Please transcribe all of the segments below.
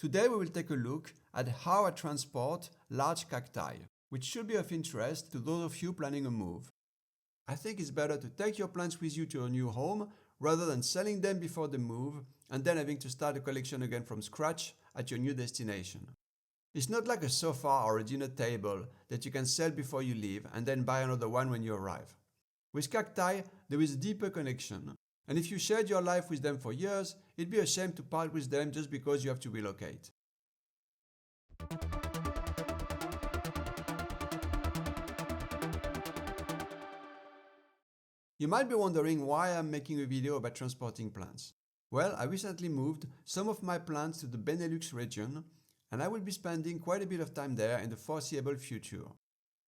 Today we will take a look at how I transport large cacti, which should be of interest to those of you planning a move. I think it's better to take your plants with you to your new home rather than selling them before the move and then having to start a collection again from scratch at your new destination. It's not like a sofa or a dinner table that you can sell before you leave and then buy another one when you arrive. With cacti, there is a deeper connection, and if you shared your life with them for years, it'd be a shame to part with them just because you have to relocate. You might be wondering why I'm making a video about transporting plants. Well, I recently moved some of my plants to the Benelux region, and I will be spending quite a bit of time there in the foreseeable future.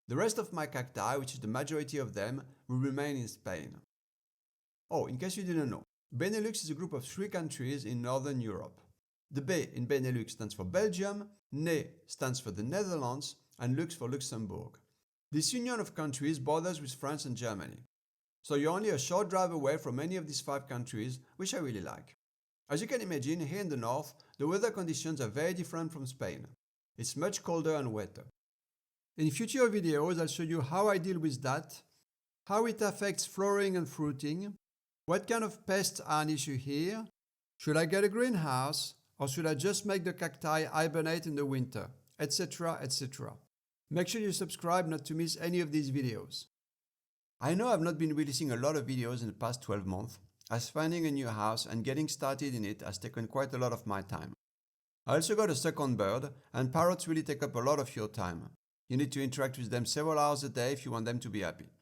The rest of my cacti, which is the majority of them, will remain in Spain. Oh, in case you didn't know, Benelux is a group of 3 countries in Northern Europe. The B in Benelux stands for Belgium, Ne stands for the Netherlands, and Lux for Luxembourg. This union of countries borders with France and Germany. So you're only a short drive away from any of these 5 countries, which I really like. As you can imagine, here in the north, the weather conditions are very different from Spain. It's much colder and wetter. In future videos, I'll show you how I deal with that, how it affects flowering and fruiting, what kind of pests are an issue here, should I get a greenhouse, or should I just make the cacti hibernate in the winter, etc., etc. Make sure you subscribe not to miss any of these videos. I know I've not been releasing a lot of videos in the past 12 months, as finding a new house and getting started in it has taken quite a lot of my time. I also got a second bird, and parrots really take up a lot of your time. You need to interact with them several hours a day if you want them to be happy.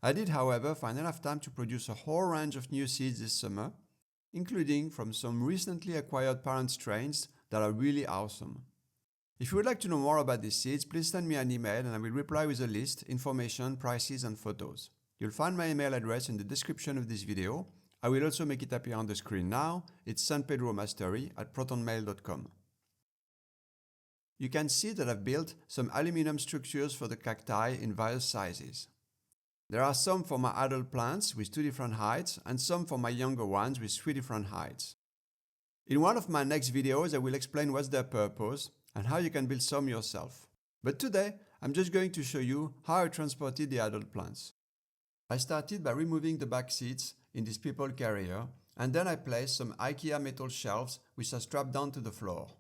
I did, however, find enough time to produce a whole range of new seeds this summer, including from some recently acquired parent strains that are really awesome. If you would like to know more about these seeds, please send me an email and I will reply with a list, information, prices and photos. You'll find my email address in the description of this video. I will also make it appear on the screen now. It's sanpedromastery@protonmail.com. You can see that I've built some aluminum structures for the cacti in various sizes. There are some for my adult plants with 2 different heights and some for my younger ones with 3 different heights. In one of my next videos, I will explain what's their purpose and how you can build some yourself. But today, I'm just going to show you how I transported the adult plants. I started by removing the back seats in this people carrier, and then I placed some IKEA metal shelves which are strapped down to the floor.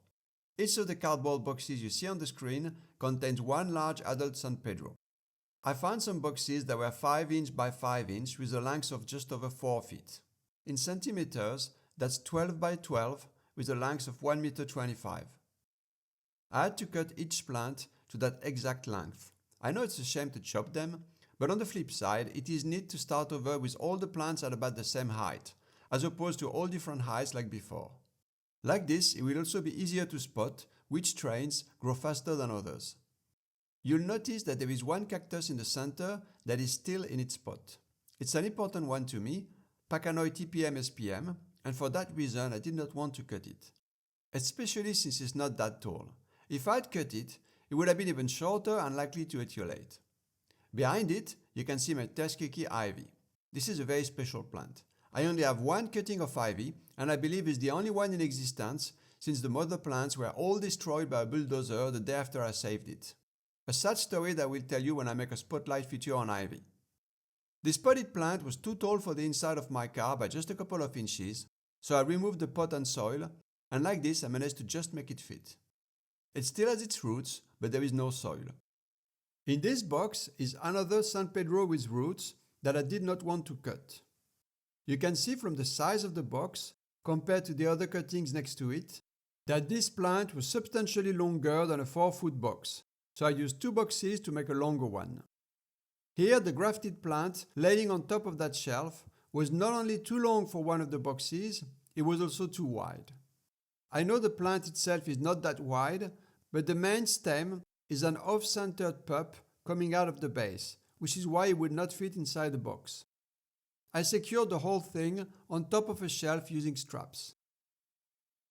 Each of the cardboard boxes you see on the screen contains 1 large adult San Pedro. I found some boxes that were 5 inch by 5 inch with a length of just over 4 feet. In centimeters, that's 12 by 12 with a length of 1.25 meters. I had to cut each plant to that exact length. I know it's a shame to chop them, but on the flip side, it is neat to start over with all the plants at about the same height, as opposed to all different heights like before. Like this, it will also be easier to spot which strains grow faster than others. You'll notice that there is 1 cactus in the center that is still in its spot. It's an important one to me, Pacanoy TPM SPM, and for that reason I did not want to cut it. Especially since it's not that tall. If I'd cut it, it would have been even shorter and likely to etiolate. Behind it, you can see my Tuskegee ivy. This is a very special plant. I only have 1 cutting of ivy, and I believe it's the only one in existence since the mother plants were all destroyed by a bulldozer the day after I saved it. A sad story that I will tell you when I make a spotlight video on ivy. This potted plant was too tall for the inside of my car by just a couple of inches, so I removed the pot and soil, and like this I managed to just make it fit. It still has its roots, but there is no soil. In this box is another San Pedro with roots that I did not want to cut. You can see from the size of the box, compared to the other cuttings next to it, that this plant was substantially longer than a 4-foot box, so I used 2 boxes to make a longer one. Here the grafted plant laying on top of that shelf was not only too long for one of the boxes, it was also too wide. I know the plant itself is not that wide, but the main stem is an off-centered pup coming out of the base, which is why it would not fit inside the box. I secured the whole thing on top of a shelf using straps.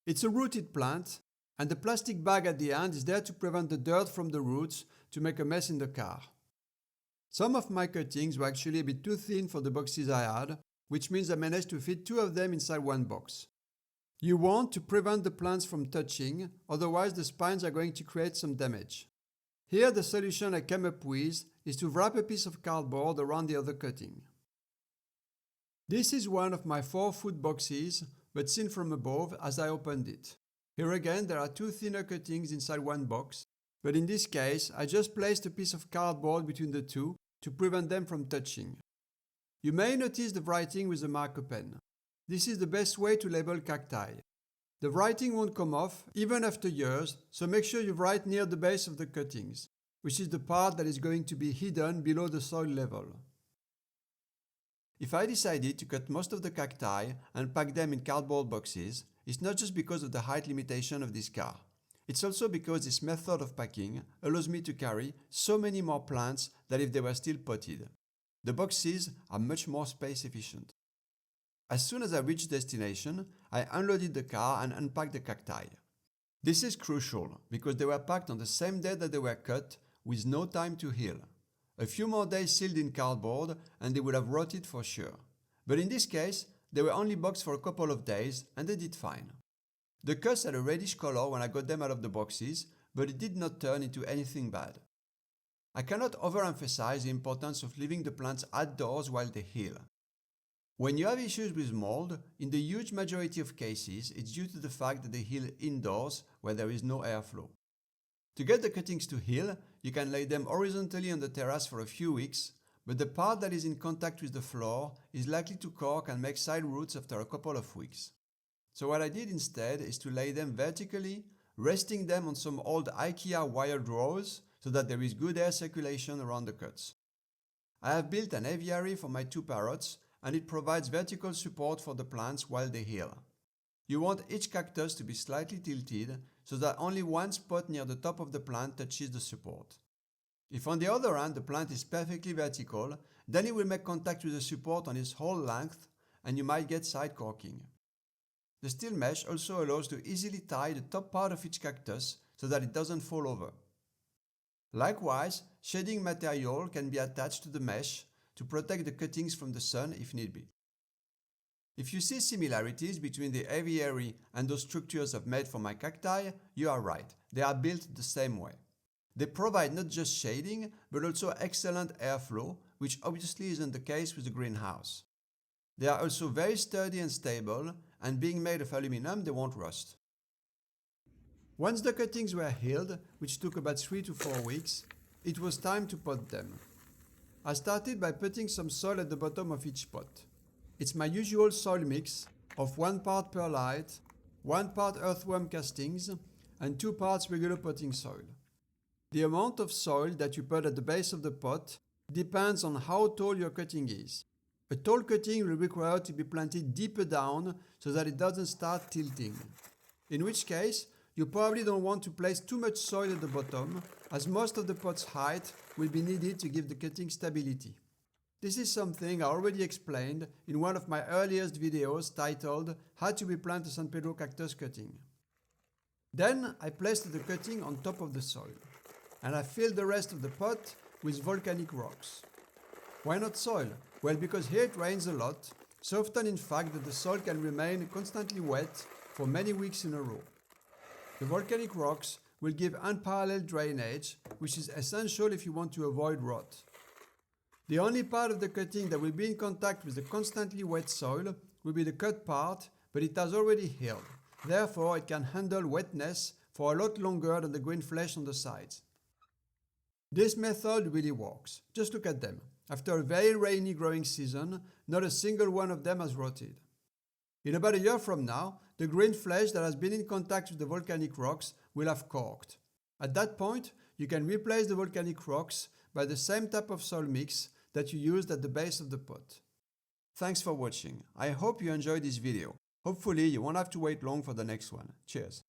It's a rooted plant, and the plastic bag at the end is there to prevent the dirt from the roots to make a mess in the car. Some of my cuttings were actually a bit too thin for the boxes I had, which means I managed to fit 2 of them inside 1 box. You want to prevent the plants from touching, otherwise the spines are going to create some damage. Here the solution I came up with is to wrap a piece of cardboard around the other cutting. This is one of my 4 food boxes, but seen from above as I opened it. Here again there are 2 thinner cuttings inside one box, but in this case I just placed a piece of cardboard between the two to prevent them from touching. You may notice the writing with a marker pen. This is the best way to label cacti. The writing won't come off even after years, so make sure you write near the base of the cuttings, which is the part that is going to be hidden below the soil level. If I decided to cut most of the cacti and pack them in cardboard boxes, it's not just because of the height limitation of this car. It's also because this method of packing allows me to carry so many more plants than if they were still potted. The boxes are much more space efficient. As soon as I reached destination, I unloaded the car and unpacked the cacti. This is crucial because they were packed on the same day that they were cut with no time to heal. A few more days sealed in cardboard and they would have rotted for sure. But in this case, they were only boxed for a couple of days and they did fine. The cuts had a reddish color when I got them out of the boxes, but it did not turn into anything bad. I cannot overemphasize the importance of leaving the plants outdoors while they heal. When you have issues with mold, in the huge majority of cases, it's due to the fact that they heal indoors where there is no airflow. To get the cuttings to heal, you can lay them horizontally on the terrace for a few weeks, but the part that is in contact with the floor is likely to cork and make side roots after a couple of weeks. So what I did instead is to lay them vertically, resting them on some old IKEA wire drawers so that there is good air circulation around the cuts. I have built an aviary for my 2 parrots, and it provides vertical support for the plants while they heal. You want each cactus to be slightly tilted so that only one spot near the top of the plant touches the support. If on the other hand the plant is perfectly vertical, then it will make contact with the support on its whole length and you might get side corking. The steel mesh also allows to easily tie the top part of each cactus so that it doesn't fall over. Likewise, shading material can be attached to the mesh to protect the cuttings from the sun if need be. If you see similarities between the aviary and those structures I've made for my cacti, you are right, they are built the same way. They provide not just shading, but also excellent airflow, which obviously isn't the case with the greenhouse. They are also very sturdy and stable, and being made of aluminum, they won't rust. Once the cuttings were healed, which took about 3 to 4 weeks, it was time to pot them. I started by putting some soil at the bottom of each pot. It's my usual soil mix of 1 part perlite, 1 part earthworm castings, and 2 parts regular potting soil. The amount of soil that you put at the base of the pot depends on how tall your cutting is. A tall cutting will require to be planted deeper down so that it doesn't start tilting. In which case, you probably don't want to place too much soil at the bottom, as most of the pot's height will be needed to give the cutting stability. This is something I already explained in one of my earliest videos titled How to Replant a San Pedro cactus cutting. Then I placed the cutting on top of the soil, and I filled the rest of the pot with volcanic rocks. Why not soil? Well, because here it rains a lot, so often in fact that the soil can remain constantly wet for many weeks in a row. The volcanic rocks will give unparalleled drainage, which is essential if you want to avoid rot. The only part of the cutting that will be in contact with the constantly wet soil will be the cut part, but it has already healed. Therefore, it can handle wetness for a lot longer than the green flesh on the sides. This method really works. Just look at them. After a very rainy growing season, not a single one of them has rotted. In about a year from now, the green flesh that has been in contact with the volcanic rocks will have corked. At that point, you can replace the volcanic rocks by the same type of soil mix that you used at the base of the pot. Thanks for watching. I hope you enjoyed this video. Hopefully you won't have to wait long for the next one. Cheers.